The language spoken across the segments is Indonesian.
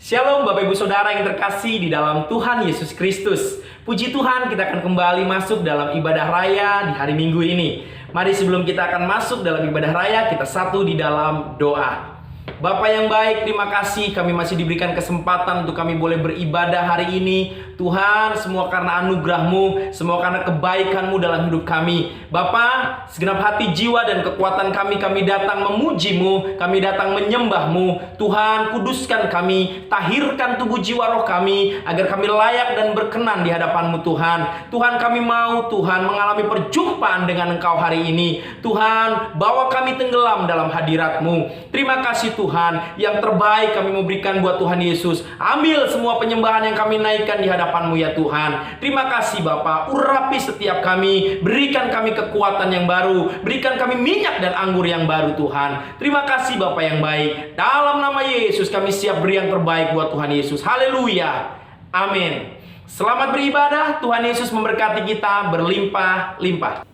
Shalom Bapak Ibu Saudara yang terkasih di dalam Tuhan Yesus Kristus. Puji Tuhan, kita akan kembali masuk dalam ibadah raya di hari Minggu ini. Mari sebelum kita akan masuk dalam ibadah raya, kita satu di dalam doa. Bapa yang baik, terima kasih kami masih diberikan kesempatan untuk kami boleh beribadah hari ini. Tuhan, semua karena anugerah-Mu, semua karena kebaikan-Mu dalam hidup kami. Bapa, segenap hati, jiwa, dan kekuatan kami datang memuji-Mu, kami datang menyembah-Mu. Tuhan, kuduskan kami, tahirkan tubuh jiwa roh kami, agar kami layak dan berkenan di hadapan-Mu Tuhan. Tuhan, kami mau Tuhan mengalami perjumpaan dengan Engkau hari ini. Tuhan, bawa kami tenggelam dalam hadirat-Mu. Terima kasih Tuhan, yang terbaik kami mau berikan buat Tuhan Yesus. Ambil semua penyembahan yang kami naikkan di hadapan-Mu ya Tuhan. Terima kasih Bapa, urapi setiap kami, berikan kami kekuatan yang baru, berikan kami minyak dan anggur yang baru Tuhan. Terima kasih Bapa yang baik. Dalam nama Yesus kami siap beri yang terbaik buat Tuhan Yesus. Haleluya. Amin. Selamat beribadah. Tuhan Yesus memberkati kita berlimpah-limpah.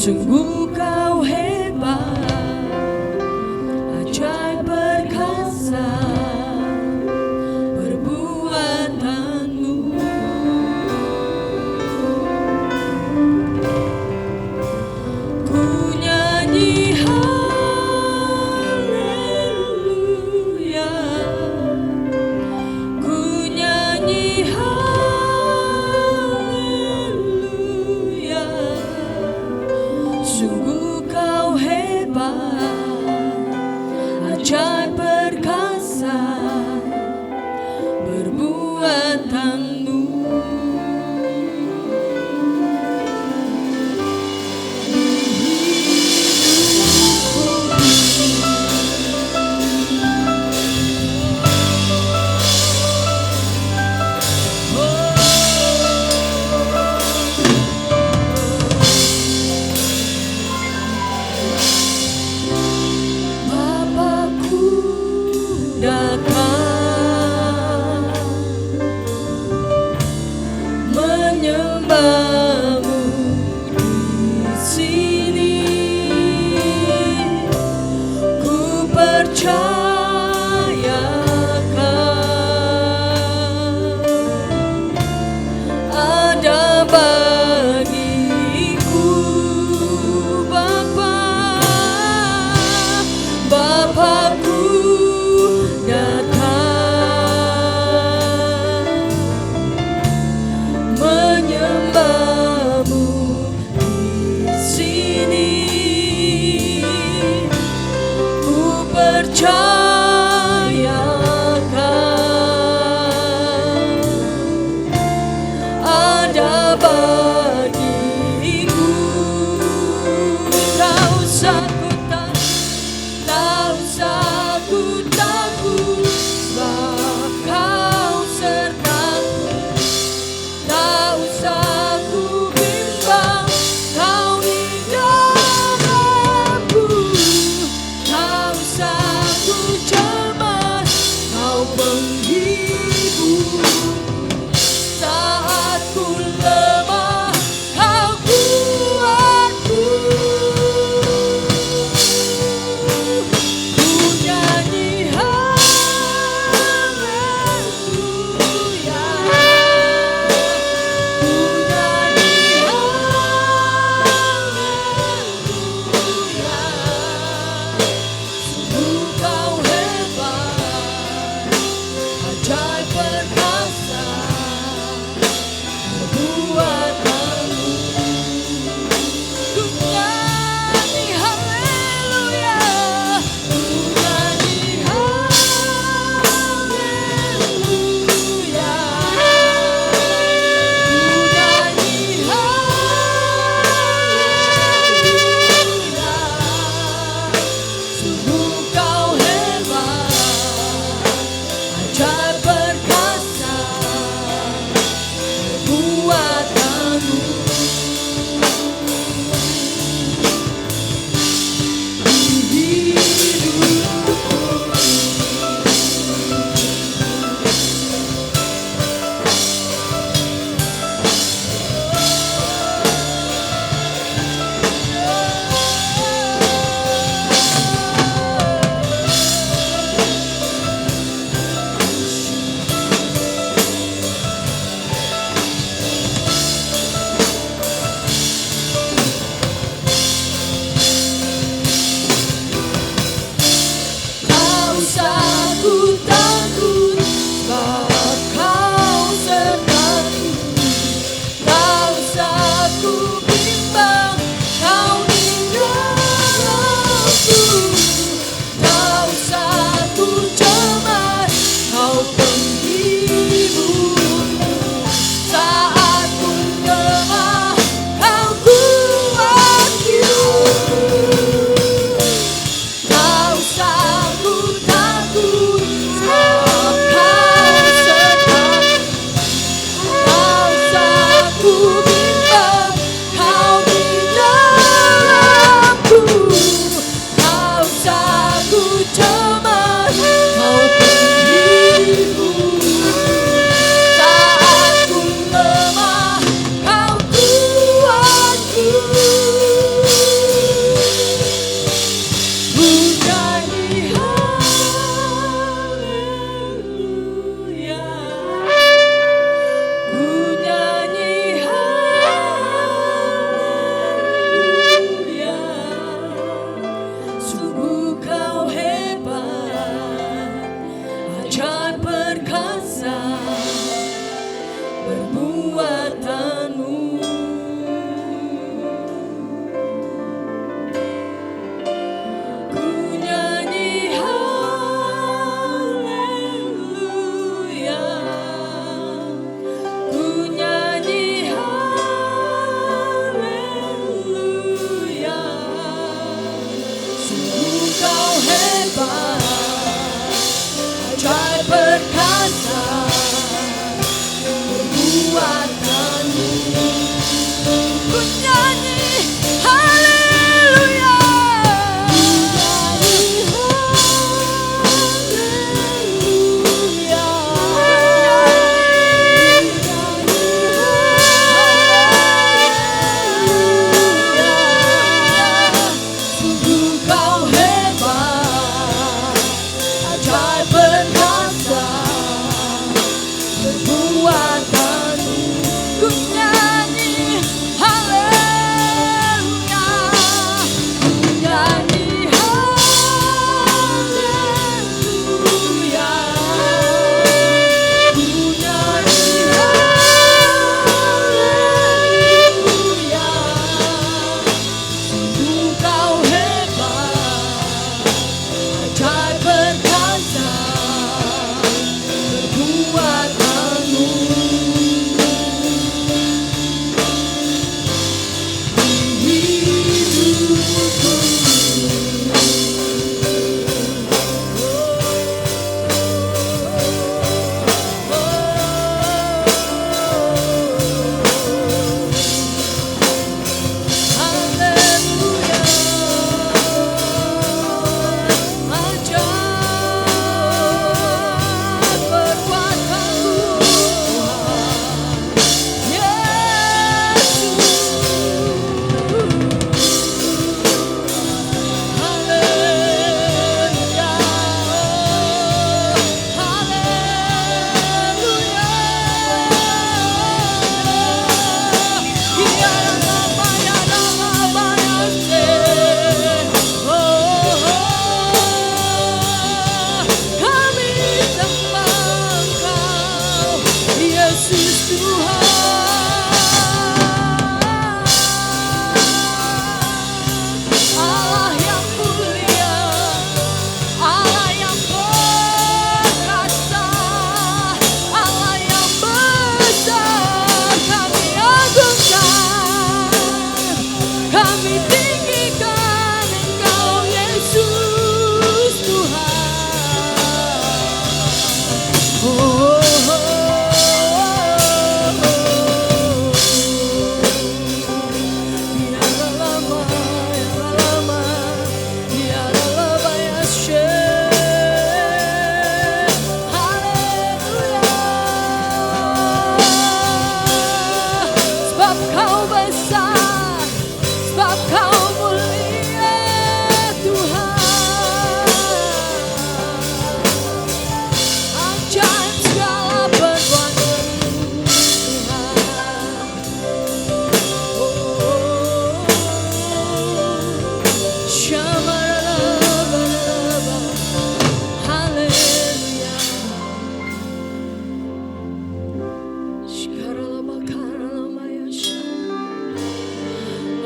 Sungguh kau hebat, ajaib perkasa perbuatanmu. Ku nyanyi haleluya, ku nyanyi haleluya. Sungguh kau hebat, ajaib perkasa perbuatanmu. Bapakku datang perbuatanmu. Ku nyanyi haleluya, ku nyanyi haleluya, ku nyanyi haleluya. Sungguh kau hebat, ajaib perkasa perbuatanmu.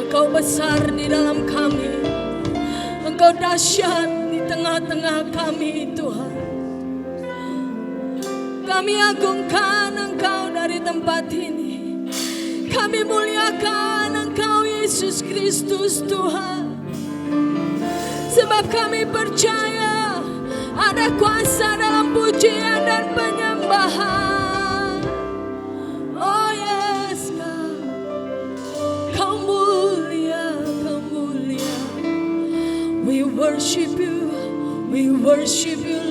Engkau besar di dalam kami, Engkau dahsyat di tengah-tengah kami Tuhan. Kami agungkan Engkau dari tempat ini, kami muliakan Engkau Yesus Kristus Tuhan. Sebab kami percaya ada kuasa dalam pujian dan penyembahan. Oh yes God, Kau mulia, Kau mulia. We worship you,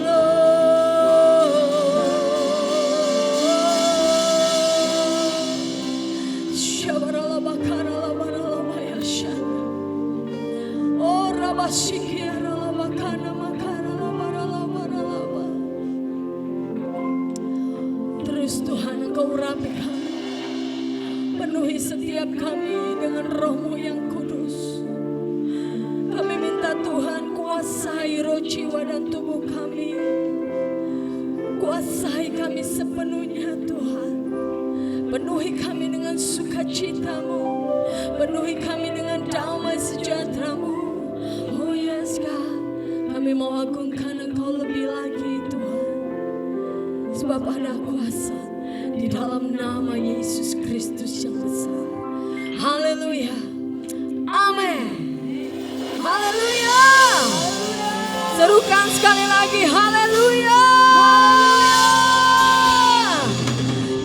Lord. Shabaralabakaralabaralabayasha. Oh rabashikiaralabakanamakaralabaralabaralaba. Terus Tuhan Engkau urapi kami, penuhi setiap kami dengan Roh-Mu yang kudus. Kami minta Tuhan kuasai roh, jiwa dan tubuh kami. Kuasai kami sepenuhnya Tuhan. Penuhi kami dengan sukacita-Mu, penuhi kami dengan damai sejahtera-Mu. Oh yes God, kami mau agungkan Engkau lebih lagi Tuhan. Sebab ada kuasa di dalam nama Yesus Kristus yang besar. Haleluya. Amin. Haleluya. Serukan sekali lagi haleluya.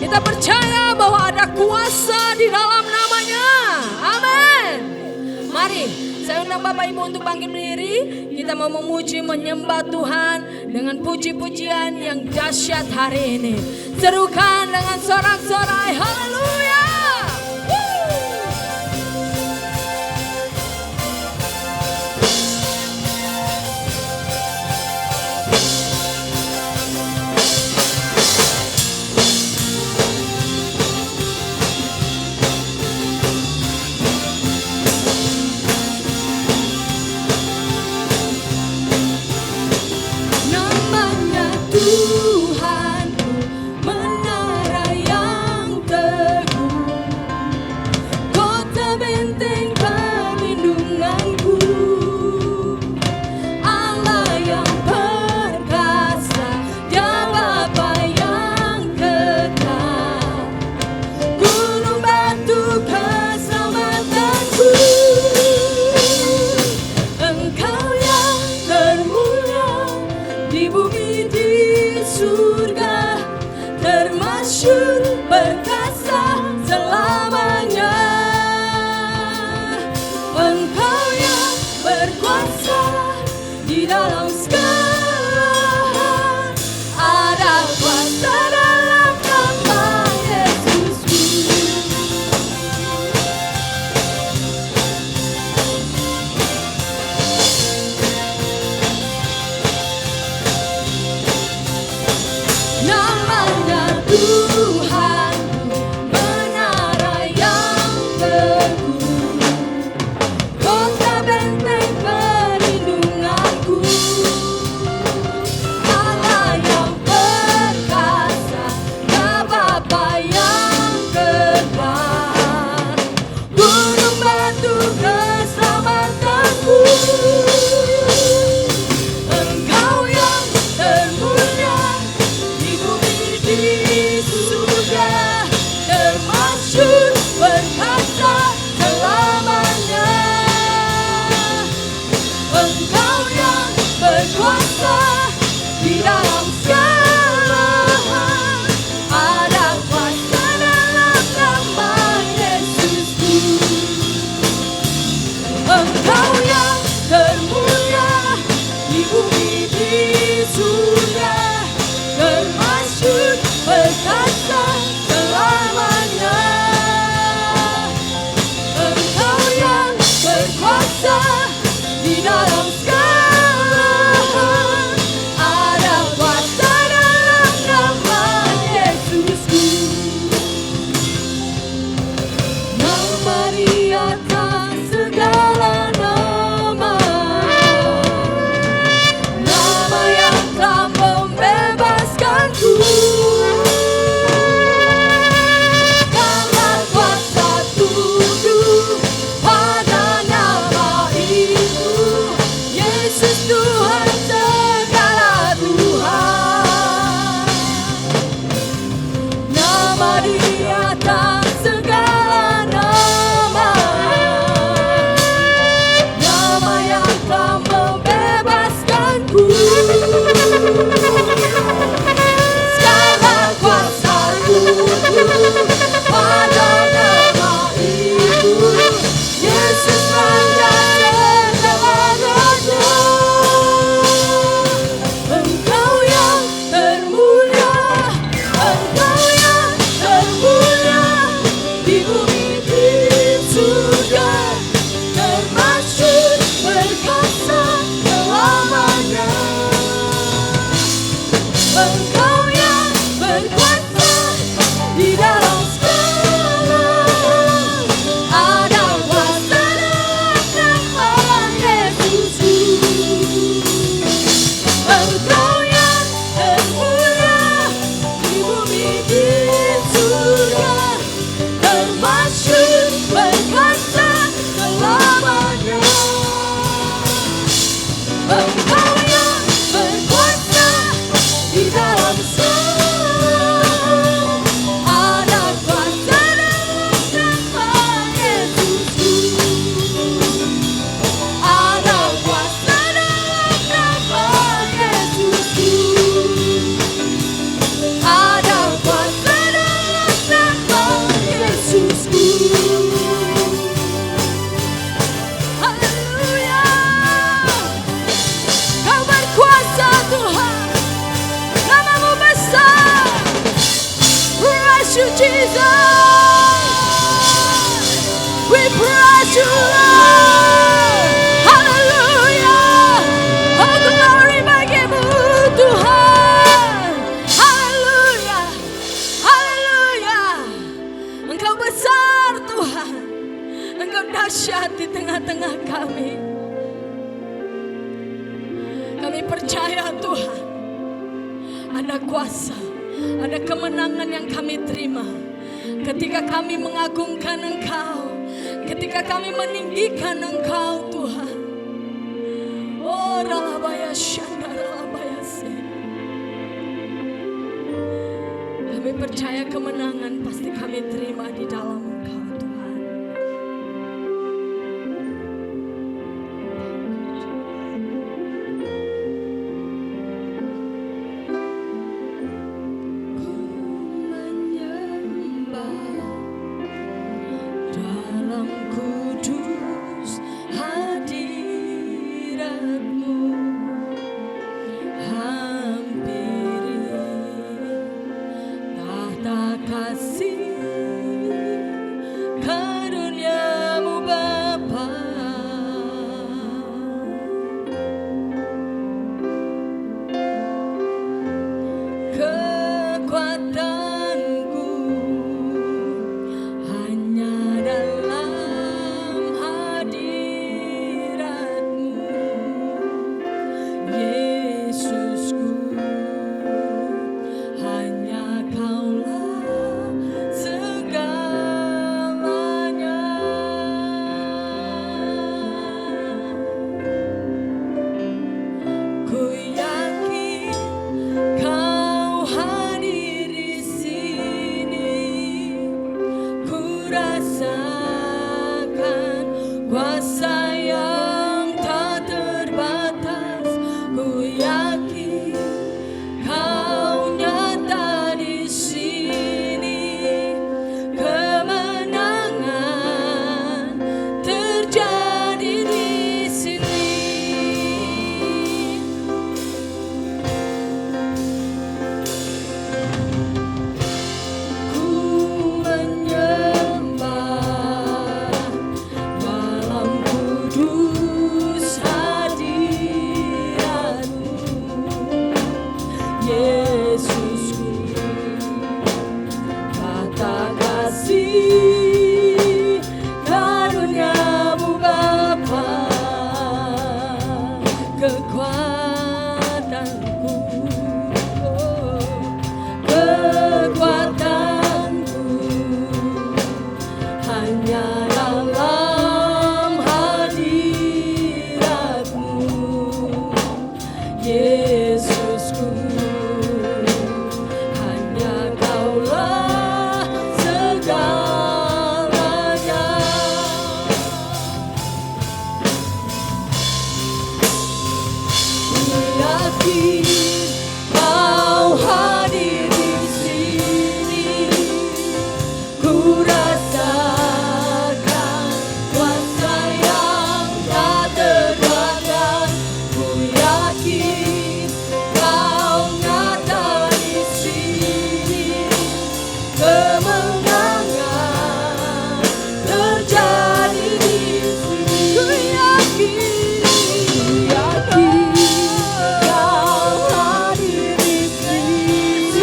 Kita percaya bahwa ada kuasa di dalam namanya. Amin. Mari saya undang Bapak Ibu untuk bangkit berdiri. Kita mau memuji, menyembah Tuhan dengan puji-pujian yang dahsyat hari ini. Serukan dengan sorak-sorai haleluya. termasyur, perkasa selamanya. Engkau yang berkuasa di dalam segala hal, ada kuasa dalam nama Yesusku. Namanya Tuhan, menara yang teguh, kota benteng perlindunganku. Allah yang perkasa, Bapa yang kekal, gunung batu keselamatanku. Engkau yang termulia di bumi di surga, termasyur, perkasa selamanya. Engkau yang berkuasa di dalam segala hal, ada kuasa dalam nama Yesusku. Engkau yang termulia di bumi di surga, termasyur, perkasa selamanya. Engkau yang berkuasa di dalam segala hal, ada kuasa dalam nama Yesusku. Nama di atas segala nama, nama yang telah membebaskanku. Karena kuasa tunduk pada nama itu, Yesus Tuhan segala Tuhan. Nama di atas segala nama, nama yang telah membebaskanku. Segala kuasa tunduk pada nama itu, Yesus Raja segala raja. Engkau yang termulia, Engkau yang termulia di bumi di surga, termasyur, perkasa selamanya. Engkau yang berkuasa di dalam segala hal, ada kuasa dalam nama Yesusku. Engkau yang termulia di bumi di surga, termasyur, perkasa selamanya. Engkau yang berkuasa di dalam segala hal, ada kuasa dalam nama Yesusku. Ada kuasa dalam nama Yesusku. Ada kuasa dalam nama Yesusku. Haleluya. Kau berkuasa Tuhan, namamu besar. Praise you Jesus, we praise you Lord. Hallelujah. Oh glory bagimu Tuhan. Hallelujah, hallelujah. Engkau besar Tuhan, Engkau dahsyat di tengah-tengah kami. Kami percaya Tuhan, ada kuasa, ada kemenangan yang kami terima ketika kami mengagungkan Engkau, ketika kami meninggikan Engkau Tuhan. Oh ralabaya syanda ralabaya se. Kami percaya kemenangan pasti kami terima di dalam Engkau Tuhan. rasakan kuasa yang tak terbatas. Ku yakin Kau nyata di sini. Kemenangan terjadi di sini. Ku menyembah dalam kudus hadirat-Mu, Yesusku. Kata kasih karunia-Mu Bapa, kekuatanku, kekuatanku hanya dalam hadirat-Mu, Yesusku. Hanya Kaulah segalanya. Ku yakin Kau hadir di sini. Ku rasakan kuasa yang tak terbatas. Ku yakin Kau nyata di sini. Kemenangan terjadi di sini. Ku yakin Kau hadir di sini. Ku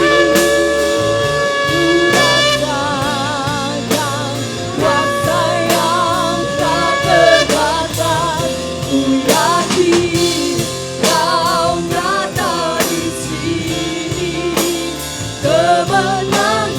rasakan kuasa yang tak terbatas. Ku yakin Kau nyata di sini. Kemenangan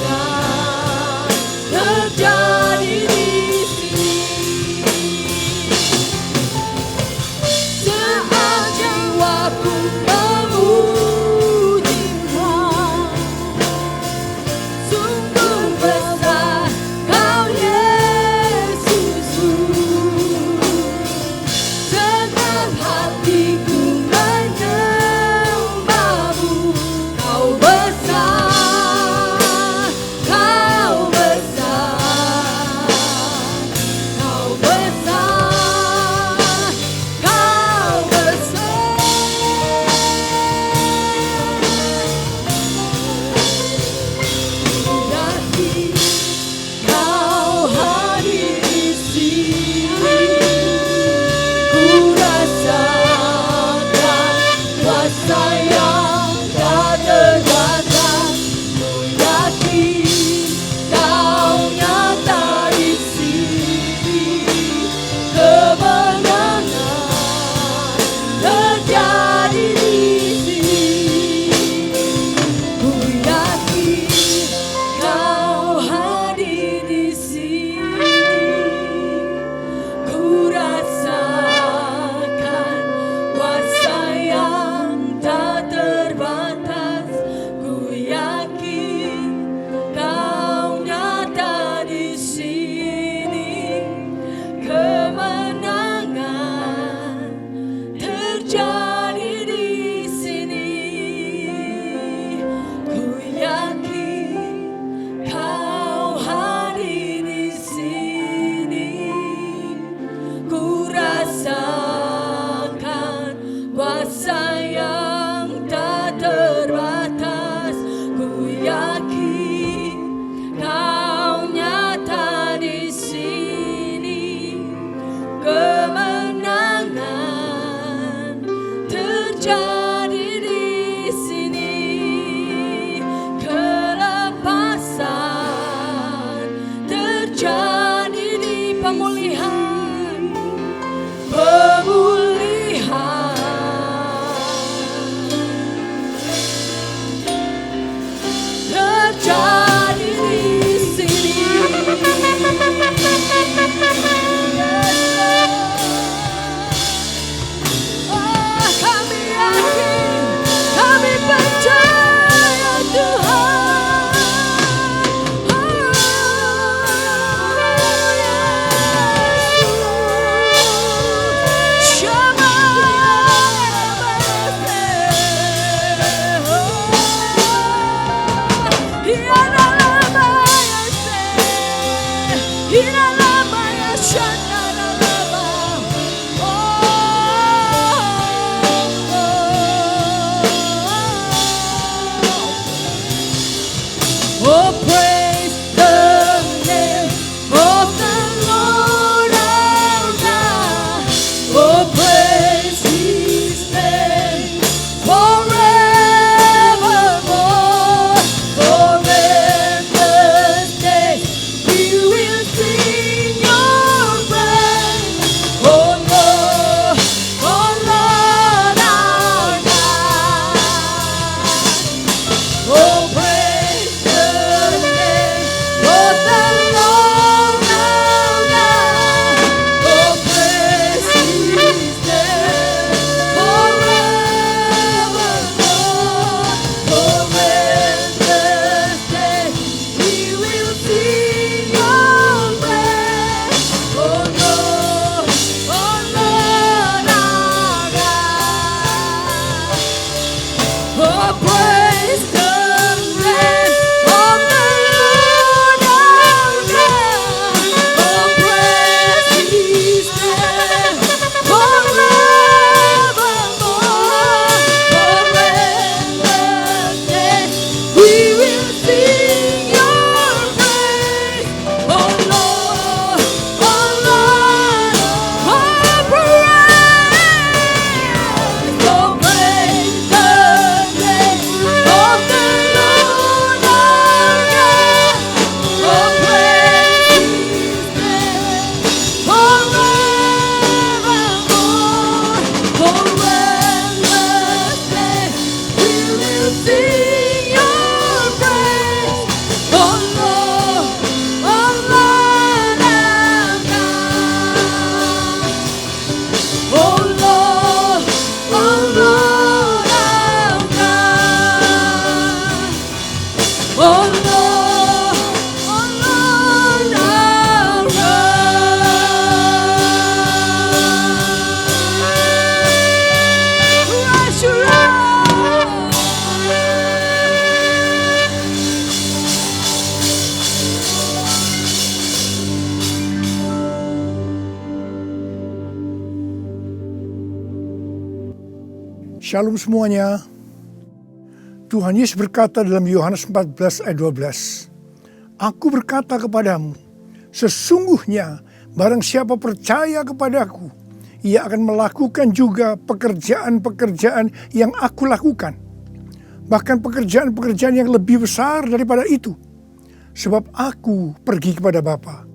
Shalom semuanya. Tuhan Yesus berkata dalam Yohanes 14 ayat 12, Aku berkata kepadamu, sesungguhnya barang siapa percaya kepadaku, ia akan melakukan juga pekerjaan-pekerjaan yang aku lakukan. Bahkan pekerjaan-pekerjaan yang lebih besar daripada itu. Sebab aku pergi kepada Bapa.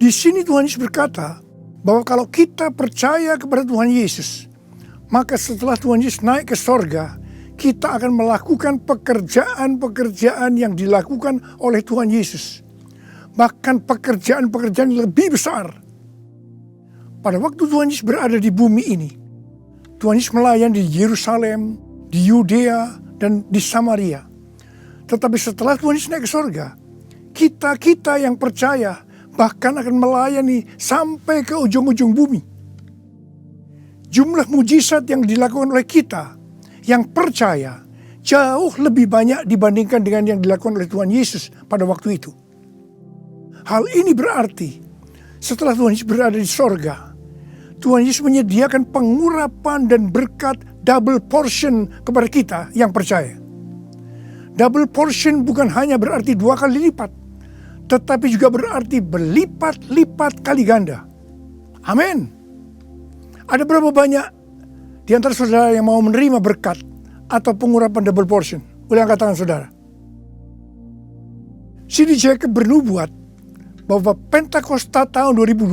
Di sini Tuhan Yesus berkata bahwa kalau kita percaya kepada Tuhan Yesus, maka setelah Tuhan Yesus naik ke sorga, kita akan melakukan pekerjaan-pekerjaan yang dilakukan oleh Tuhan Yesus. Bahkan pekerjaan-pekerjaan yang lebih besar. Pada waktu Tuhan Yesus berada di bumi ini, Tuhan Yesus melayani di Yerusalem, di Yudea, dan di Samaria. Tetapi setelah Tuhan Yesus naik ke sorga, kita yang percaya bahkan akan melayani sampai ke ujung-ujung bumi. Jumlah mujizat yang dilakukan oleh kita yang percaya jauh lebih banyak dibandingkan dengan yang dilakukan oleh Tuhan Yesus pada waktu itu. Hal ini berarti setelah Tuhan Yesus berada di sorga, Tuhan Yesus menyediakan pengurapan dan berkat double portion kepada kita yang percaya. Double portion bukan hanya berarti 2 kali lipat, tetapi juga berarti berlipat-lipat kali ganda. Amin. Ada berapa banyak di antara saudara yang mau menerima berkat atau pengurapan double portion? Boleh angkat tangan saudara. C.D. Jacob bernubuat bahwa Pentakosta tahun 2020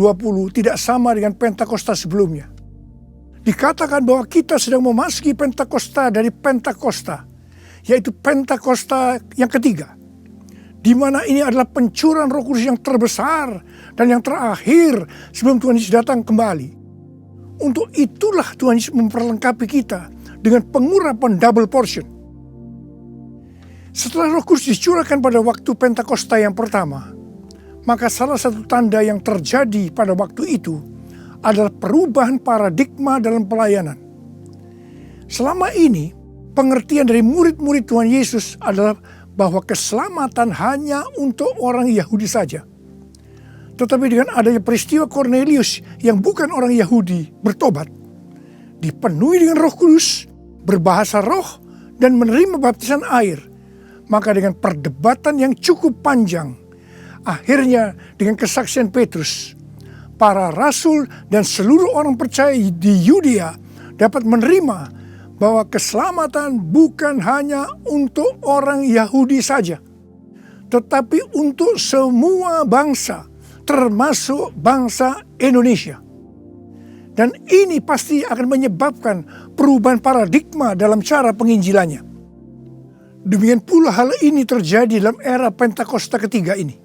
tidak sama dengan Pentakosta sebelumnya. Dikatakan bahwa kita sedang memasuki Pentakosta dari Pentakosta, yaitu Pentakosta yang ketiga, di mana ini adalah pencurahan Roh Kudus yang terbesar dan yang terakhir sebelum Tuhan Yesus datang kembali. Untuk itulah Tuhan Yesus memperlengkapi kita dengan pengurapan double portion. Setelah Roh Kudus dicurahkan pada waktu Pentakosta yang pertama, maka salah satu tanda yang terjadi pada waktu itu adalah perubahan paradigma dalam pelayanan. Selama ini, pengertian dari murid-murid Tuhan Yesus adalah bahwa keselamatan hanya untuk orang Yahudi saja. Tetapi dengan adanya peristiwa Cornelius yang bukan orang Yahudi bertobat, dipenuhi dengan Roh Kudus, berbahasa roh, dan menerima baptisan air, maka dengan perdebatan yang cukup panjang, akhirnya dengan kesaksian Petrus, para rasul dan seluruh orang percaya di Yudea dapat menerima bahwa keselamatan bukan hanya untuk orang Yahudi saja, tetapi untuk semua bangsa, termasuk bangsa Indonesia. Dan ini pasti akan menyebabkan perubahan paradigma dalam cara penginjilannya. Demikian pula hal ini terjadi dalam era Pentakosta ketiga ini.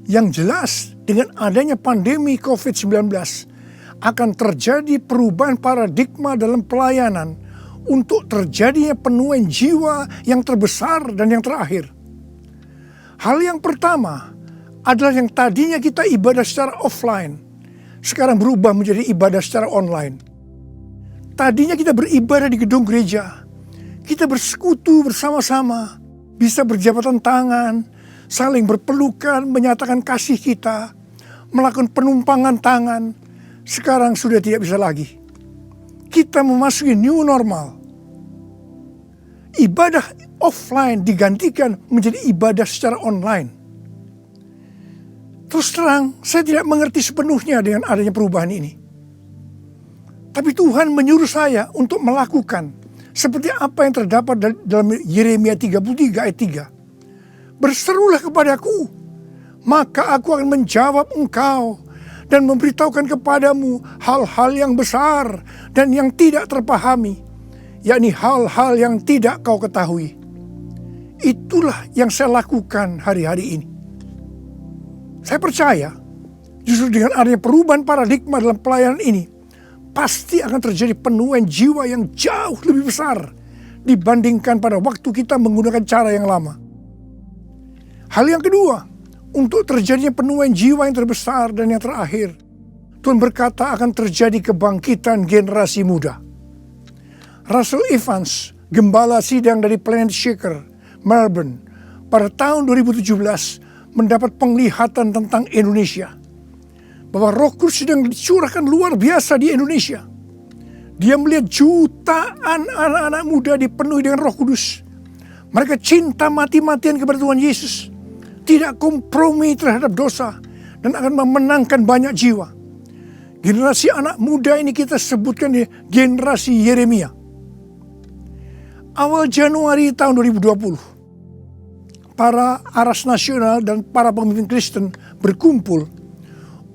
Yang jelas dengan adanya pandemi COVID-19 akan terjadi perubahan paradigma dalam pelayanan untuk terjadinya penuaian jiwa yang terbesar dan yang terakhir. Hal yang pertama adalah yang tadinya kita ibadah secara offline, sekarang berubah menjadi ibadah secara online. Tadinya kita beribadah di gedung gereja, kita bersekutu bersama-sama, bisa berjabatan tangan, saling berpelukan, menyatakan kasih kita, melakukan penumpangan tangan. Sekarang sudah tidak bisa lagi. Kita memasuki new normal. Ibadah offline digantikan menjadi ibadah secara online. Terus terang, saya tidak mengerti sepenuhnya dengan adanya perubahan ini. Tapi Tuhan menyuruh saya untuk melakukan seperti apa yang terdapat dalam Yeremia 33 ayat 3. Berserulah kepadaku, maka aku akan menjawab engkau dan memberitahukan kepadamu hal-hal yang besar dan yang tidak terpahami, yakni hal-hal yang tidak kau ketahui. Itulah yang saya lakukan hari-hari ini. Saya percaya justru dengan adanya perubahan paradigma dalam pelayanan ini, pasti akan terjadi penuaian jiwa yang jauh lebih besar dibandingkan pada waktu kita menggunakan cara yang lama. Hal yang kedua, untuk terjadinya penuaian jiwa yang terbesar dan yang terakhir, Tuhan berkata akan terjadi kebangkitan generasi muda. Russell Evans, gembala sidang dari Planet Shaker, Melbourne, pada tahun 2017 mendapat penglihatan tentang Indonesia. Bahwa Roh Kudus sedang dicurahkan luar biasa di Indonesia. Dia melihat jutaan anak-anak muda dipenuhi dengan Roh Kudus. Mereka cinta mati-matian kepada Tuhan Yesus, tidak kompromi terhadap dosa, dan akan memenangkan banyak jiwa. Generasi anak muda ini kita sebutkan di generasi Yeremia. Awal Januari tahun 2020, para aras nasional dan para pemimpin Kristen berkumpul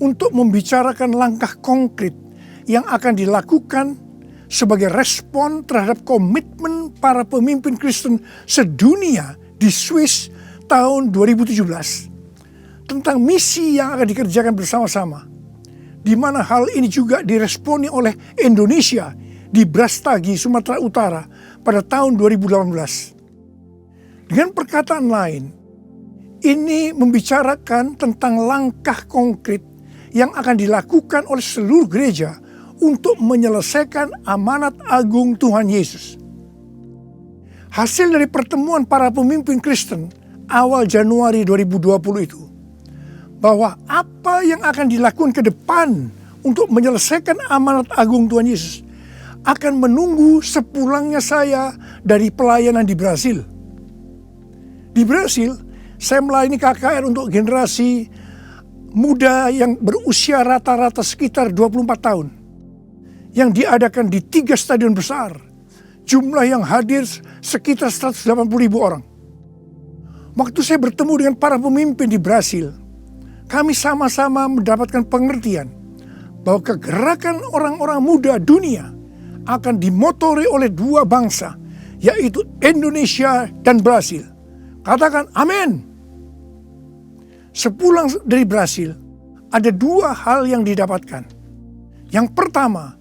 untuk membicarakan langkah konkret yang akan dilakukan sebagai respon terhadap komitmen para pemimpin Kristen sedunia di Swiss tahun 2017 tentang misi yang akan dikerjakan bersama-sama, di mana hal ini juga diresponi oleh Indonesia di Brastagi, Sumatera Utara pada tahun 2018. Dengan perkataan lain, ini membicarakan tentang langkah konkret yang akan dilakukan oleh seluruh gereja untuk menyelesaikan amanat agung Tuhan Yesus. Hasil dari pertemuan para pemimpin Kristen awal Januari 2020 itu, bahwa apa yang akan dilakukan ke depan untuk menyelesaikan amanat agung Tuhan Yesus akan menunggu sepulangnya saya dari pelayanan di Brasil. Di Brasil, saya melayani KKR untuk generasi muda yang berusia rata-rata sekitar 24 tahun. Yang diadakan di 3 stadion besar. Jumlah yang hadir sekitar 180.000 orang. Waktu saya bertemu dengan para pemimpin di Brasil, kami sama-sama mendapatkan pengertian bahwa kegerakan orang-orang muda dunia akan dimotori oleh 2 bangsa, yaitu Indonesia dan Brasil. Katakan amin. Sepulang dari Brasil, ada 2 hal yang didapatkan. Yang pertama,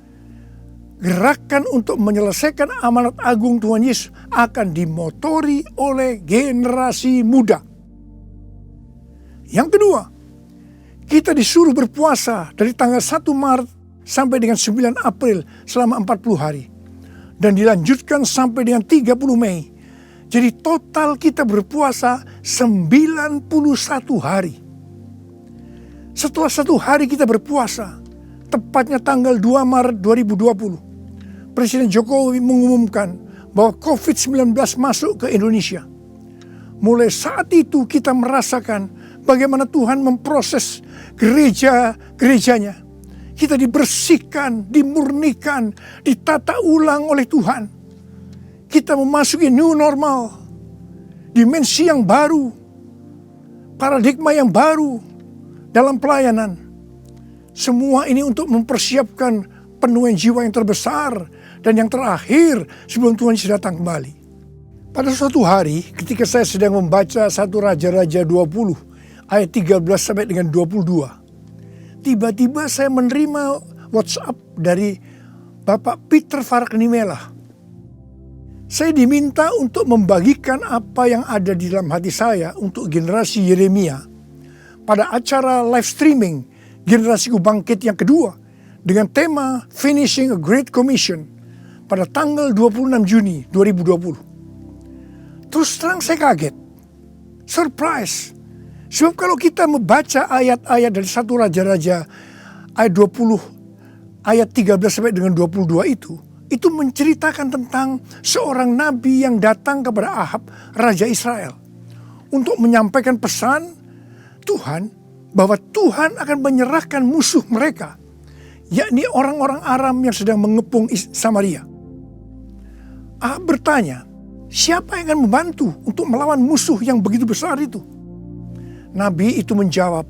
gerakan untuk menyelesaikan amanat agung Tuhan Yesus akan dimotori oleh generasi muda. Yang kedua, kita disuruh berpuasa dari tanggal 1 Maret sampai dengan 9 April selama 40 hari. Dan dilanjutkan sampai dengan 30 Mei. Jadi total kita berpuasa 91 hari. Setelah 1 hari kita berpuasa, tepatnya tanggal 2 Maret 2020, Presiden Jokowi mengumumkan bahwa COVID-19 masuk ke Indonesia. Mulai saat itu kita merasakan bagaimana Tuhan memproses gerejanya. Kita dibersihkan, dimurnikan, ditata ulang oleh Tuhan. Kita memasuki new normal, dimensi yang baru, paradigma yang baru dalam pelayanan. Semua ini untuk mempersiapkan penuaian jiwa yang terbesar dan yang terakhir sebelum Tuhan Yesus datang kembali. Pada suatu hari ketika saya sedang membaca 1 Raja-Raja 20 ayat 13 sampai dengan 22. Tiba-tiba saya menerima WhatsApp dari Bapak Peter Faraknimela. Saya diminta untuk membagikan apa yang ada di dalam hati saya untuk generasi Yeremia pada acara live streaming Generasiku Bangkit yang kedua dengan tema Finishing a Great Commission pada tanggal 26 Juni 2020. Terus terang saya kaget, surprise. Sebab kalau kita membaca ayat-ayat dari 1 Raja-Raja ayat 20, ayat 13 sampai dengan 22 itu menceritakan tentang seorang nabi yang datang kepada Ahab, Raja Israel, untuk menyampaikan pesan Tuhan bahwa Tuhan akan menyerahkan musuh mereka, yakni orang-orang Aram yang sedang mengepung Samaria. Ahab bertanya, siapa yang akan membantu untuk melawan musuh yang begitu besar itu? Nabi itu menjawab,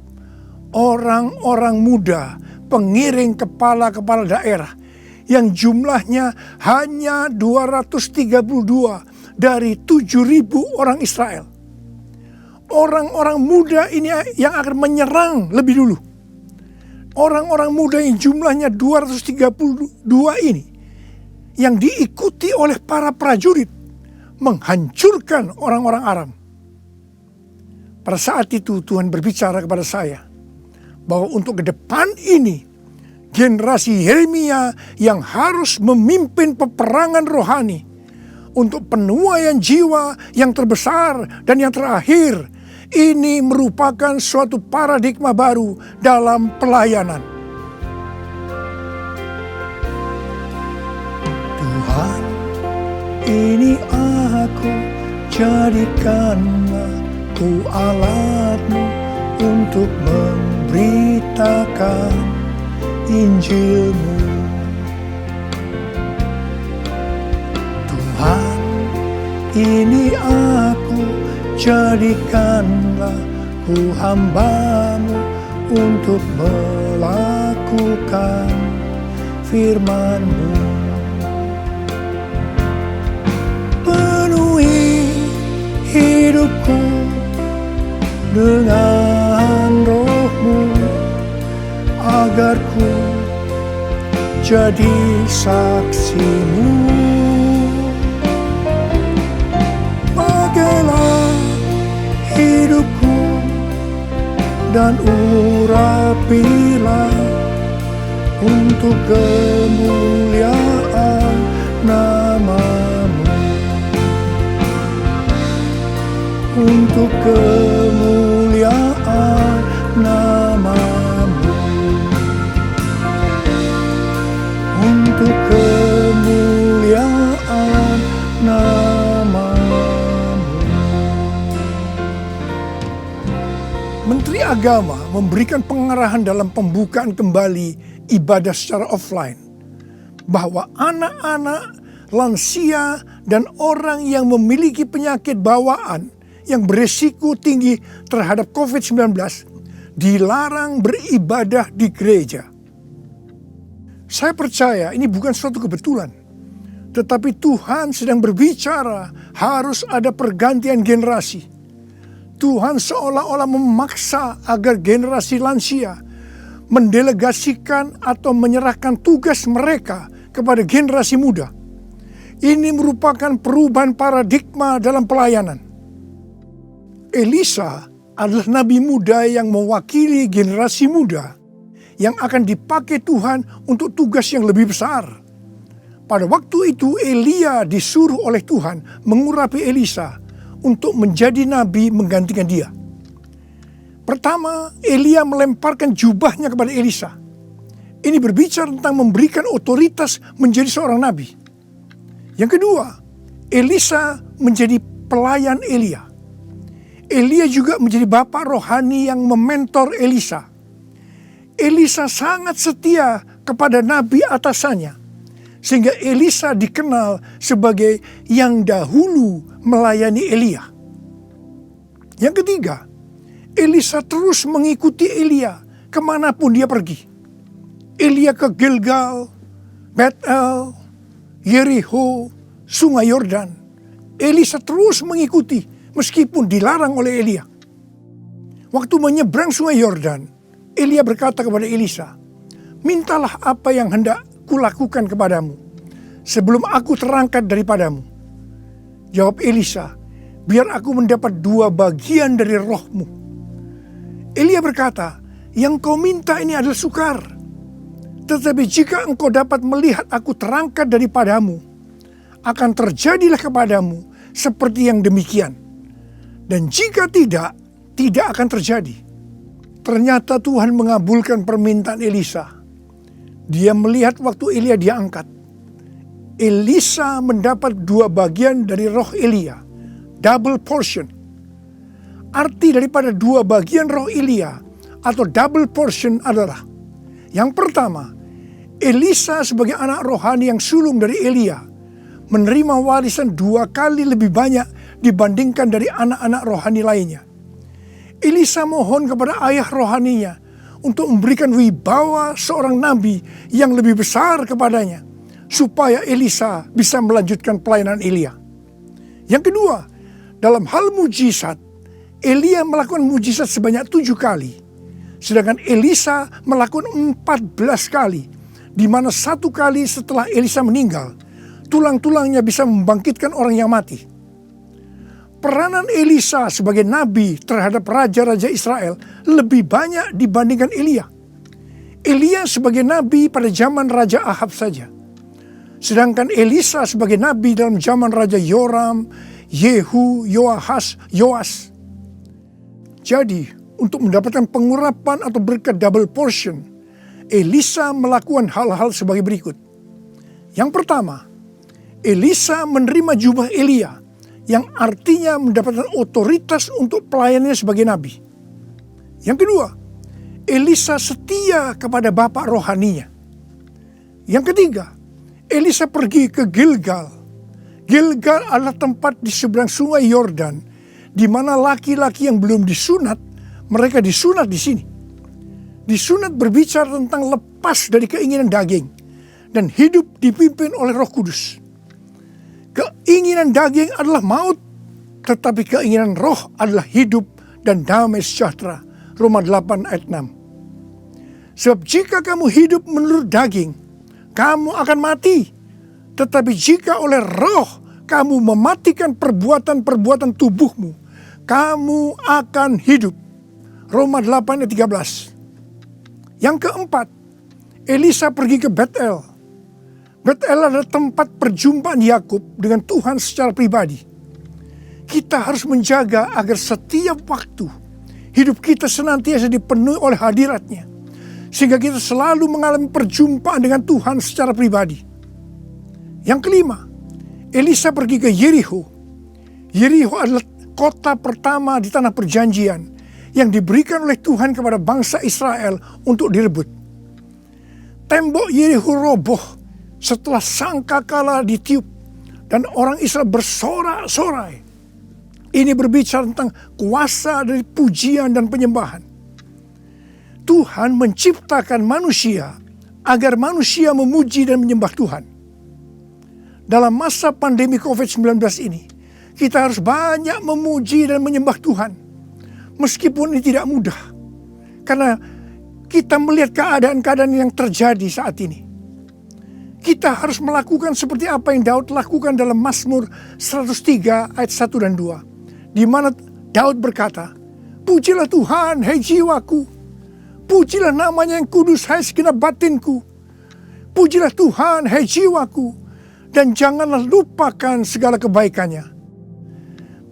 orang-orang muda, pengiring kepala-kepala daerah yang jumlahnya hanya 232 dari 7.000 orang Israel. Orang-orang muda ini yang akan menyerang lebih dulu. Orang-orang muda yang jumlahnya 232 ini yang diikuti oleh para prajurit menghancurkan orang-orang Aram. Pada saat itu Tuhan berbicara kepada saya bahwa untuk ke depan ini generasi Yeremia yang harus memimpin peperangan rohani untuk penuaian jiwa yang terbesar dan yang terakhir. Ini merupakan suatu paradigma baru dalam pelayanan. ini aku, jadikanlah ku alatmu untuk memberitakan Injilmu. Tuhan, ini aku, jadikanlah ku hamba-Mu untuk melakukan firman-Mu. Penuhi hidupku dengan Roh-Mu, agar ku jadi saksi-Mu. Pakailah hidupku dan urapilah untuk kemuliaan nama-Mu, untuk kemuliaan nama-Mu, untuk kemuliaan nama-Mu. Menteri Agama memberikan pengarahan dalam pembukaan kembali ibadah secara offline, bahwa anak-anak, lansia, dan orang yang memiliki penyakit bawaan yang beresiko tinggi terhadap COVID-19 dilarang beribadah di gereja. Saya percaya ini bukan suatu kebetulan, tetapi Tuhan sedang berbicara harus ada pergantian generasi. Tuhan seolah-olah memaksa agar generasi lansia mendelegasikan atau menyerahkan tugas mereka kepada generasi muda. Ini merupakan perubahan paradigma dalam pelayanan. Elisa adalah nabi muda yang mewakili generasi muda yang akan dipakai Tuhan untuk tugas yang lebih besar. Pada waktu itu Elia disuruh oleh Tuhan mengurapi Elisa untuk menjadi nabi menggantikan dia. Pertama, Elia melemparkan jubahnya kepada Elisa. Ini berbicara tentang memberikan otoritas menjadi seorang nabi. Yang kedua, Elisa menjadi pelayan Elia. Elia juga menjadi bapak rohani yang mementor Elisa. Elisa sangat setia kepada nabi atasannya, sehingga Elisa dikenal sebagai yang dahulu melayani Elia. Yang ketiga, Elisa terus mengikuti Elia kemanapun dia pergi. Elia ke Gilgal, Betel, Yeriho, Sungai Yordan. Elisa terus mengikuti meskipun dilarang oleh Elia. Waktu menyeberang Sungai Yordan, Elia berkata kepada Elisa, "Mintalah apa yang hendak kulakukan kepadamu sebelum aku terangkat daripadamu." Jawab Elisa, "Biar aku mendapat 2 bagian dari rohmu." Elia berkata, "Yang kau minta ini adalah sukar. Tetapi jika engkau dapat melihat aku terangkat daripadamu, akan terjadilah kepadamu seperti yang demikian. Dan jika tidak, tidak akan terjadi." Ternyata Tuhan mengabulkan permintaan Elisa. Dia melihat waktu Elia diangkat. Elisa mendapat 2 bagian dari roh Elia, double portion. Arti daripada 2 bagian roh Elia atau double portion adalah, yang pertama, Elisa sebagai anak rohani yang sulung dari Elia menerima warisan 2 kali lebih banyak dibandingkan dari anak-anak rohani lainnya. Elisa mohon kepada ayah rohaninya untuk memberikan wibawa seorang nabi yang lebih besar kepadanya, supaya Elisa bisa melanjutkan pelayanan Elia. Yang kedua, dalam hal mujizat, Elia melakukan mujizat sebanyak 7 kali, sedangkan Elisa melakukan 14 kali, di mana 1 kali setelah Elisa meninggal, tulang-tulangnya bisa membangkitkan orang yang mati. Peranan Elisa sebagai nabi terhadap raja-raja Israel lebih banyak dibandingkan Elia. Elia sebagai nabi pada zaman Raja Ahab saja, sedangkan Elisa sebagai nabi dalam zaman Raja Yoram, Yehu, Yoahas, Yoas. Jadi, untuk mendapatkan pengurapan atau berkat double portion, Elisa melakukan hal-hal sebagai berikut. Yang pertama, Elisa menerima jubah Elia, yang artinya mendapatkan otoritas untuk pelayanannya sebagai nabi. Yang kedua, Elisa setia kepada bapak rohaninya. Yang ketiga, Elisa pergi ke Gilgal. Gilgal adalah tempat di seberang sungai Yordan, di mana laki-laki yang belum disunat, mereka disunat di sini. Disunat berbicara tentang lepas dari keinginan daging dan hidup dipimpin oleh Roh Kudus. Keinginan daging adalah maut, tetapi keinginan roh adalah hidup dan damai sejahtera. Roma 8 ayat 6. Sebab jika kamu hidup menurut daging, kamu akan mati. Tetapi jika oleh roh kamu mematikan perbuatan-perbuatan tubuhmu, kamu akan hidup. Roma 8 ayat 13. Yang keempat, Elisa pergi ke Betel. Betel adalah tempat perjumpaan Yakub dengan Tuhan secara pribadi. Kita harus menjaga agar setiap waktu hidup kita senantiasa dipenuhi oleh hadirat-Nya, sehingga kita selalu mengalami perjumpaan dengan Tuhan secara pribadi. Yang kelima, Elisa pergi ke Yeriko. Yeriko adalah kota pertama di tanah perjanjian yang diberikan oleh Tuhan kepada bangsa Israel untuk direbut. Tembok Yeriko roboh setelah sangkakala ditiup dan orang Israel bersorak-sorai. Ini berbicara tentang kuasa dari pujian dan penyembahan. Tuhan menciptakan manusia agar manusia memuji dan menyembah Tuhan. Dalam masa pandemi COVID-19 ini, kita harus banyak memuji dan menyembah Tuhan. Meskipun ini tidak mudah, karena kita melihat keadaan-keadaan yang terjadi saat ini. Kita harus melakukan seperti apa yang Daud lakukan dalam Mazmur 103 ayat 1 dan 2. Di mana Daud berkata, "Pujilah Tuhan, hai jiwaku. Pujilah namanya yang kudus, hai segenap batinku. Pujilah Tuhan, hai jiwaku. Dan janganlah lupakan segala kebaikannya."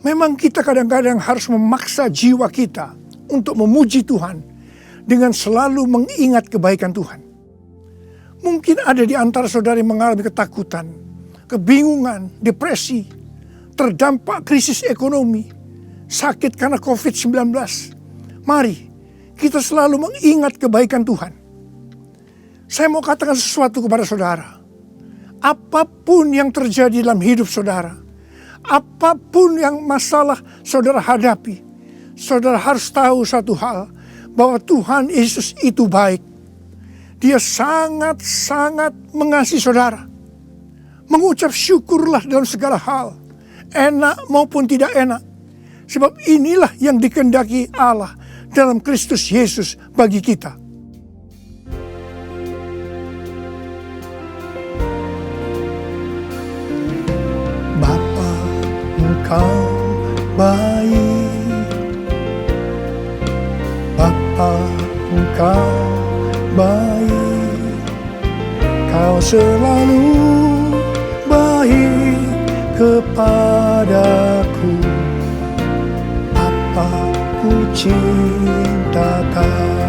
Memang kita kadang-kadang harus memaksa jiwa kita untuk memuji Tuhan dengan selalu mengingat kebaikan Tuhan. Mungkin ada di antara saudara yang mengalami ketakutan, kebingungan, depresi, terdampak krisis ekonomi, sakit karena COVID-19. Mari kita selalu mengingat kebaikan Tuhan. Saya mau katakan sesuatu kepada saudara. Apapun yang terjadi dalam hidup saudara, apapun yang masalah saudara hadapi, saudara harus tahu satu hal, bahwa Tuhan Yesus itu baik. Dia sangat-sangat mengasihi saudara. Mengucap syukurlah dalam segala hal, enak maupun tidak enak. Sebab inilah yang dikehendaki Allah dalam Kristus Yesus bagi kita. Bapa, Engkau baik. Bapa, Engkau baik. Kau selalu baik kepadaku. Apa ku cinta Kau.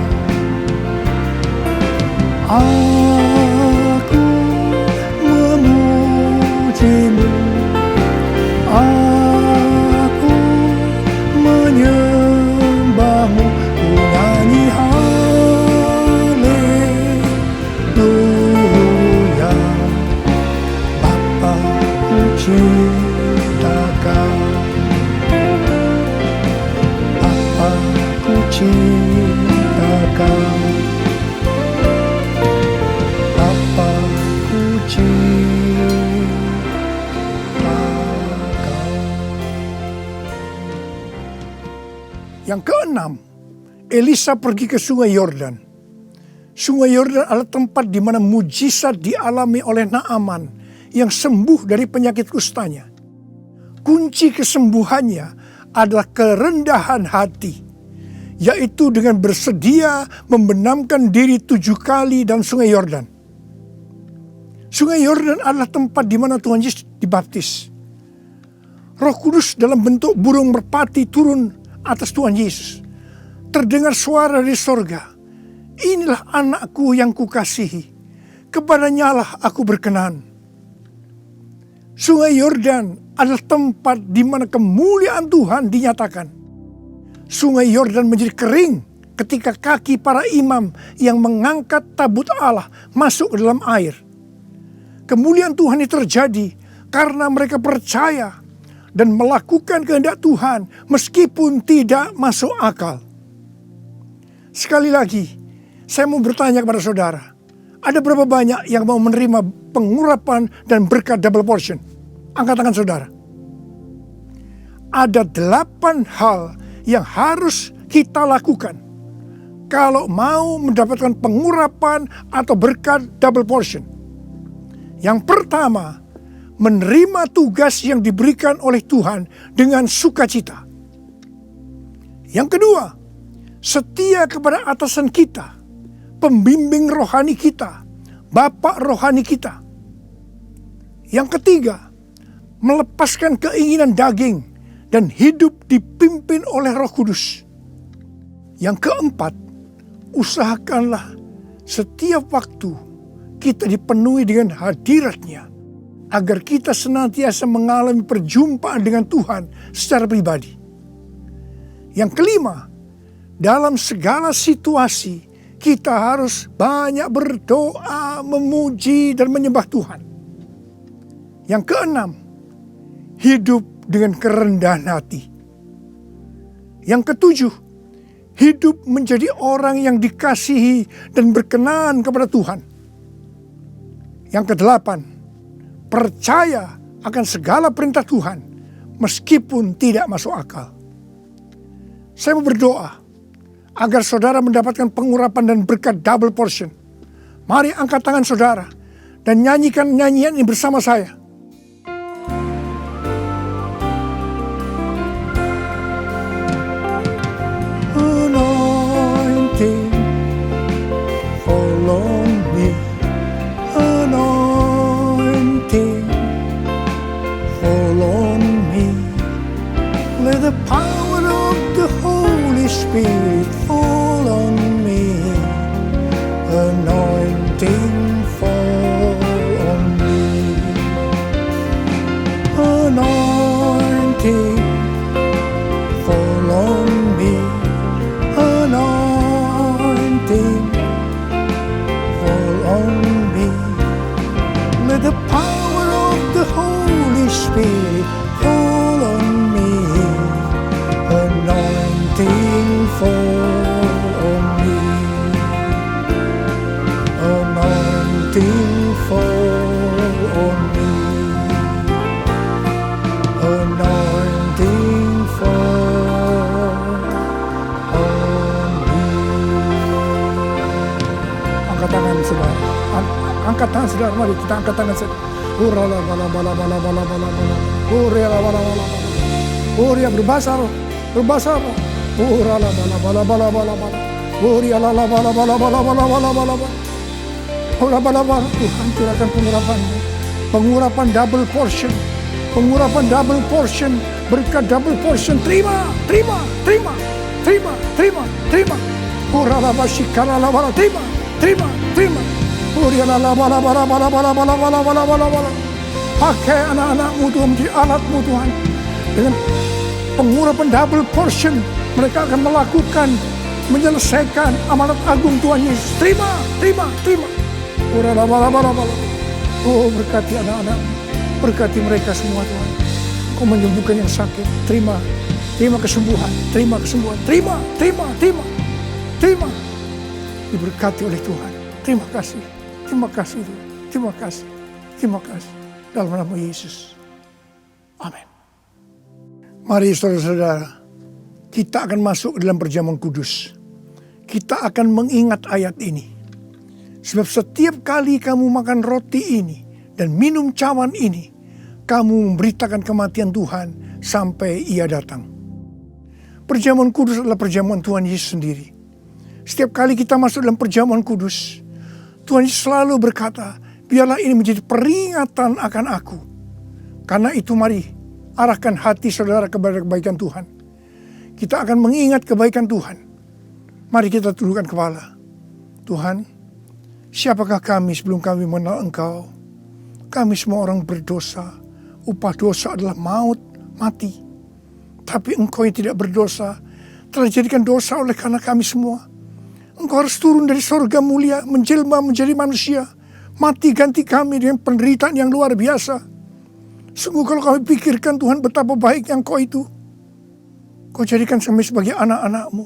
Aku memujimu. Aku menyembahmu. Ku nyanyi haleluya. Bapa ku cinta Kau. Bapa ku cinta Kau. Bapa ku cinta Kau. Yang keenam, Elisa pergi ke sungai Yordan. Sungai Yordan adalah tempat di mana mujizat dialami oleh Naaman yang sembuh dari penyakit kustanya. Kunci kesembuhannya adalah kerendahan hati, yaitu dengan bersedia membenamkan diri 7 kali dalam sungai Yordan. Sungai Yordan adalah tempat di mana Tuhan Yesus dibaptis. Roh Kudus dalam bentuk burung merpati turun atas Tuhan Yesus. Terdengar suara dari sorga, "Inilah anakku yang kukasihi, kepadanya lah aku berkenan." Sungai Yordan adalah tempat di mana kemuliaan Tuhan dinyatakan. Sungai Yordan menjadi kering ketika kaki para imam yang mengangkat tabut Allah masuk ke dalam air. Kemuliaan Tuhan ini terjadi karena mereka percaya dan melakukan kehendak Tuhan meskipun tidak masuk akal. Sekali lagi, saya mau bertanya kepada saudara, ada berapa banyak yang mau menerima pengurapan dan berkat double portion? Angkat tangan saudara. Ada 8 hal yang harus kita lakukan kalau mau mendapatkan pengurapan atau berkat double portion. Yang pertama, menerima tugas yang diberikan oleh Tuhan dengan sukacita. Yang kedua, setia kepada atasan kita, pembimbing rohani kita, bapak rohani kita. Yang ketiga, melepaskan keinginan daging dan hidup dipimpin oleh Roh Kudus. Yang keempat, usahakanlah setiap waktu kita dipenuhi dengan hadirat-Nya, agar kita senantiasa mengalami perjumpaan dengan Tuhan secara pribadi. Yang kelima, dalam segala situasi kita harus banyak berdoa, memuji dan menyembah Tuhan. Yang keenam, hidup dengan kerendahan hati. Yang ketujuh, hidup menjadi orang yang dikasihi dan berkenan kepada Tuhan. Yang kedelapan, percaya akan segala perintah Tuhan meskipun tidak masuk akal. Saya mau berdoa agar saudara mendapatkan pengurapan dan berkat double portion. Mari angkat tangan saudara dan nyanyikan nyanyian ini bersama saya. Anointing fall on me. Anointing fall on me. Let the power of the Holy Spirit fall on me. Anointing fall on me. Anointing fall on me. Anointing fall on me. Let the power of the Holy Spirit fall on me. Anointing fall on me. Anointing fall on me. Anointing fall on me. Angkat tangan saudara. Angkat tangan saudara, mari kita angkat tangan saudara. Urala bala bala bala bala bala bala. Urala bala bala bala. Uria berbahasa roh, berbahasa roh. Urala bala bala bala bala bala. Uria la bala bala bala bala bala bala bala. Ura bala bala. Tuhan curahkan pengurapan-Nya. Pengurapan double portion. Pengurapan double portion. Berkat double portion. Terima, terima, terima, terima, terima, terima. Urala basikala la bala. Terima, terima, terima. Pakai anak-anakmu Tuhan menjadi alatmu Tuhan. Dengan pengurapan double portion, mereka akan melakukan, menyelesaikan amanat agung Tuhan Yesus. Terima, terima, terima. Oh, berkati anak-anakmu, berkati mereka semua Tuhan. Kau menyembuhkan yang sakit. Terima, terima kesembuhan, terima kesembuhan. Terima, terima, terima, terima. Diberkati oleh Tuhan. Terima kasih. Terima kasih Tuhan. Terima kasih. Terima kasih. Dalam nama Yesus. Amin. Mari saudara-saudara, kita akan masuk ke dalam perjamuan kudus. Kita akan mengingat ayat ini. Sebab setiap kali kamu makan roti ini dan minum cawan ini, kamu memberitakan kematian Tuhan sampai Ia datang. Perjamuan kudus adalah perjamuan Tuhan Yesus sendiri. Setiap kali kita masuk dalam perjamuan kudus, Tuhan Yesus selalu berkata, biarlah ini menjadi peringatan akan aku. Karena itu mari arahkan hati saudara kepada kebaikan Tuhan. Kita akan mengingat kebaikan Tuhan. Mari kita tundukkan kepala. Tuhan, siapakah kami sebelum kami mengenal Engkau? Kami semua orang berdosa, upah dosa adalah maut, mati. Tapi Engkau yang tidak berdosa telah dijadikan dosa oleh karena kami semua. Engkau harus turun dari sorga mulia, menjelma menjadi manusia, mati ganti kami dengan penderitaan yang luar biasa. Sungguh kalau kami pikirkan Tuhan betapa baiknya Engkau itu. Kau jadikan kami sebagai anak-anak-Mu.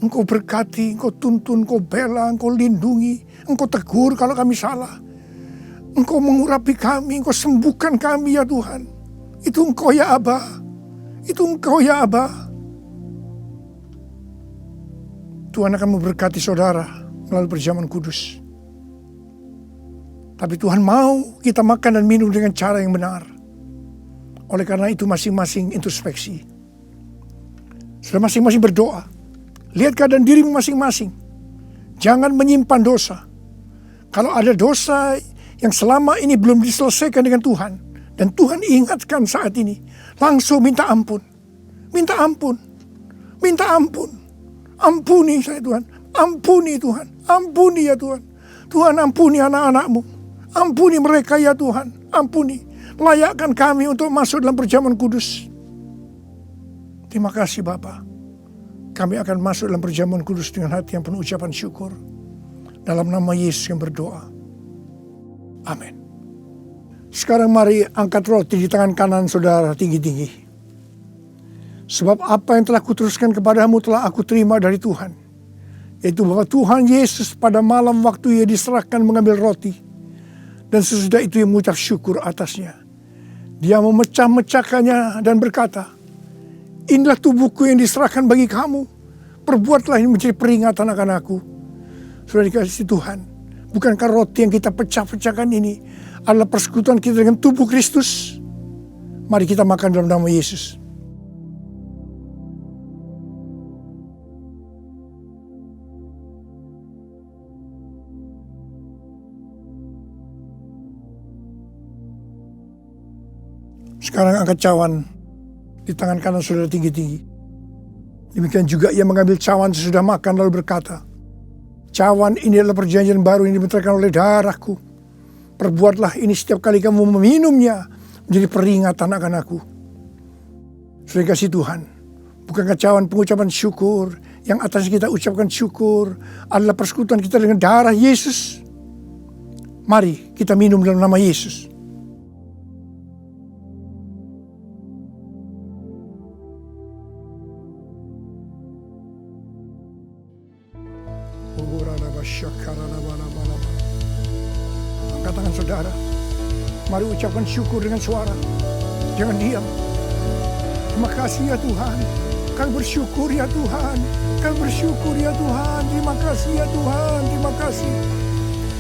Engkau berkati, Engkau tuntun, Engkau bela, Engkau lindungi, Engkau tegur kalau kami salah. Engkau mengurapi kami, Engkau sembuhkan kami ya Tuhan. Itu Engkau ya Aba. Itu Engkau ya Aba. Tuhan akan memberkati saudara melalui perjamuan kudus. Tapi Tuhan mau kita makan dan minum dengan cara yang benar. Oleh karena itu masing-masing introspeksi. Sudah masing-masing berdoa. Lihat keadaan dirimu masing-masing. Jangan menyimpan dosa. Kalau ada dosa yang selama ini belum diselesaikan dengan Tuhan, dan Tuhan ingatkan saat ini, langsung minta ampun. Minta ampun. Minta ampun. Ampuni saya Tuhan. Ampuni Tuhan. Ampuni ya Tuhan. Tuhan ampuni anak-anak-Mu. Ampuni mereka ya Tuhan. Ampuni. Layakkan kami untuk masuk dalam perjamuan kudus. Terima kasih Bapa. Kami akan masuk dalam perjamuan kudus dengan hati yang penuh ucapan syukur. Dalam nama Yesus yang berdoa. Amin. Sekarang mari angkat roti di tangan kanan saudara tinggi-tinggi. Sebab apa yang telah kuteruskan kepadamu telah aku terima dari Tuhan. Yaitu bahwa Tuhan Yesus pada malam waktu ia diserahkan mengambil roti. Dan sesudah itu ia mengucap syukur atasnya. Dia memecah-mecahkannya dan berkata, inilah tubuhku yang diserahkan bagi kamu. Perbuatlah ini menjadi peringatan akan aku. Sudah dikasih Tuhan. Bukankah roti yang kita pecah-pecahkan ini adalah persekutuan kita dengan tubuh Kristus? Mari kita makan dalam nama Yesus. Sekarang angkat cawan di tangan kanan saudara tinggi-tinggi. Demikian juga ia mengambil cawan sesudah makan lalu berkata, cawan ini adalah perjanjian baru yang dibenarkan oleh darahku. Perbuatlah ini setiap kali kamu meminumnya menjadi peringatan akan aku. Sudah kasih Tuhan, bukankah cawan pengucapan syukur yang atas kita ucapkan syukur adalah persekutuan kita dengan darah Yesus? Mari kita minum dalam nama Yesus. Angkat tangan saudara. Mari ucapkan syukur dengan suara. Jangan diam. Terima kasih ya Tuhan. Kami bersyukur ya Tuhan. Kami bersyukur ya Tuhan. Terima kasih ya Tuhan. Terima kasih.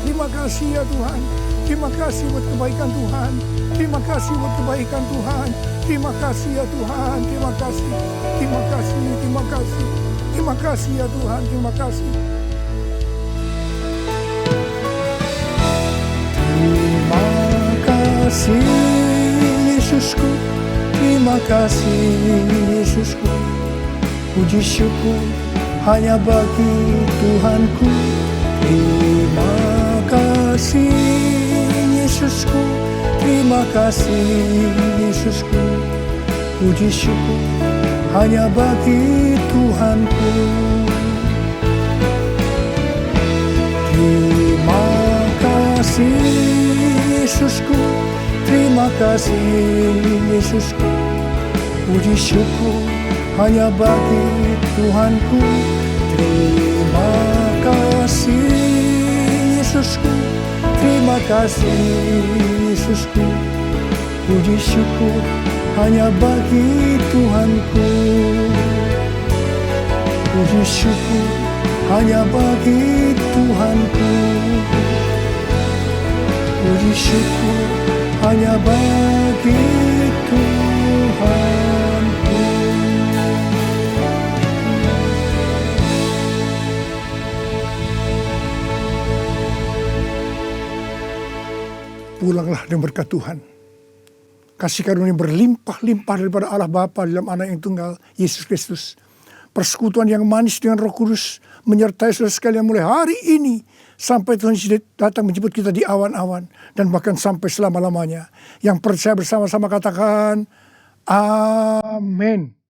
Terima kasih ya Tuhan. Terima kasih buat kebaikan Tuhan. Terima kasih buat kebaikan Tuhan. Terima kasih ya Tuhan. Terima kasih. Terima kasih. Terima kasih. Terima kasih ya Tuhan. Terima kasih. Terima kasih Yesusku, terima kasih Yesusku. Puji syukur hanya bagi Tuhanku. Terima kasih Yesusku, terima kasih Yesusku. Puji syukur hanya bagi Tuhanku. Terima kasih Yesusku, terima kasih Yesusku. Puji syukur hanya bagi Tuhanku. Terima kasih Yesusku, terima kasih Yesusku. Puji syukur hanya bagi Tuhanku. Puji syukur hanya bagi Tuhanku. Puji syukur hanya bagi Tuhanku. Pulanglah dengan berkat Tuhan. Kasih karunia berlimpah-limpah daripada Allah Bapa dalam Anak yang tunggal, Yesus Kristus. persekutuan yang manis dengan Roh Kudus menyertai saudara sekalian mulai hari ini sampai Tuhan Yesus datang menjemput kita di awan-awan dan bahkan sampai selama-lamanya. Yang percaya bersama-sama katakan amin.